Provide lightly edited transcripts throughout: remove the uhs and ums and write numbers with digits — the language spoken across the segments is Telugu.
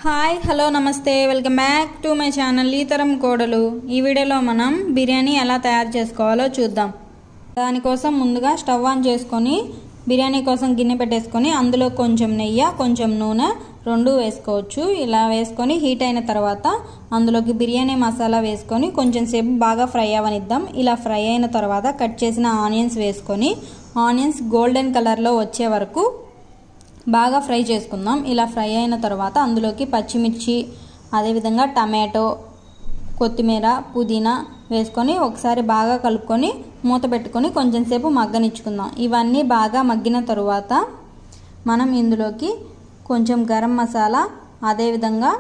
హాయ్ హలో నమస్తే welcome back to my channel ఈ తరం కోడలు. ఈ వీడియోలో మనం బిర్యానీ ఎలా తయారు చేసుకోవాలో చూద్దాం. దానికోసం ముందుగా స్టవ్ ఆన్ చేసుకొని బిర్యానీ కోసం గిన్నె పెట్టేసుకొని అందులో కొంచెం నెయ్యి కొంచెం నూనె రెండు వేసుకోవచ్చు. ఇలా వేసుకొని హీట్ అయిన తర్వాత అందులోకి బిర్యానీ మసాలా వేసుకొని కొంచెం సేపు బాగా ఫ్రై అవనిద్దాం. ఇలా ఫ్రై అయిన తర్వాత కట్ చేసిన ఆనియన్స్ వేసుకొని ఆనియన్స్ గోల్డెన్ కలర్లో వచ్చే వరకు బాగా ఫ్రై చేసుకుందాం. ఇలా ఫ్రై అయిన తర్వాత అందులోకి పచ్చిమిర్చి అదేవిధంగా టమాటో కొత్తిమీర పుదీనా వేసుకొని ఒకసారి బాగా కలుపుకొని మూత పెట్టుకొని కొంచెం సేపు మగ్గనిచ్చుకుందాం. ఇవన్నీ బాగా మగ్గిన తర్వాత మనం ఇందులోకి కొంచెం గరం మసాలా అదేవిధంగా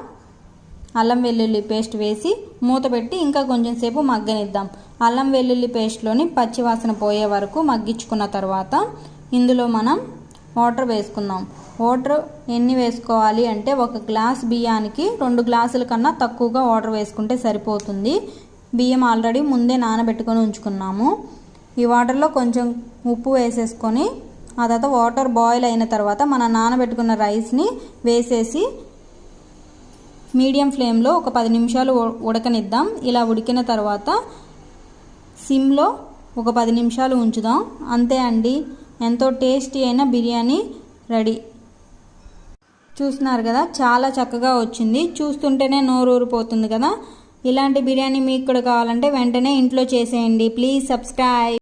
అల్లం వెల్లుల్లి పేస్ట్ వేసి మూత పెట్టి ఇంకా కొంచెం సేపు మగ్గనిద్దాం. అల్లం వెల్లుల్లి పేస్ట్లోని పచ్చివాసన పోయే వరకు మగ్గించుకున్న తర్వాత ఇందులో మనం వాటర్ వేసుకుందాం. వాటర్ ఎన్ని వేసుకోవాలి అంటే ఒక గ్లాస్ బియ్యానికి 2 గ్లాసుల కన్నా తక్కువగా వాటర్ వేసుకుంటే సరిపోతుంది. బియ్యం ఆల్రెడీ ముందే నానబెట్టుకొని ఉంచుకున్నాము. ఈ వాటర్లో కొంచెం ఉప్పు వేసేసుకొని ఆ తర్వాత వాటర్ బాయిల్ అయిన తర్వాత మన నానబెట్టుకున్న రైస్ని వేసేసి మీడియం ఫ్లేమ్లో ఒక 10 నిమిషాలు ఉడకనిద్దాం. ఇలా ఉడికిన తర్వాత సిమ్లో ఒక 10 నిమిషాలు ఉంచుదాం. అంతే అండి, ఎంతో టేస్టీ అయిన బిర్యానీ రెడీ. చూస్తున్నారు కదా, చాలా చక్కగా వచ్చింది. చూస్తుంటేనే నోరు ఊరిపోతుంది కదా. ఇలాంటి బిర్యానీ మీకు కూడా కావాలంటే వెంటనే ఇంట్లో చేసేయండి. Please subscribe.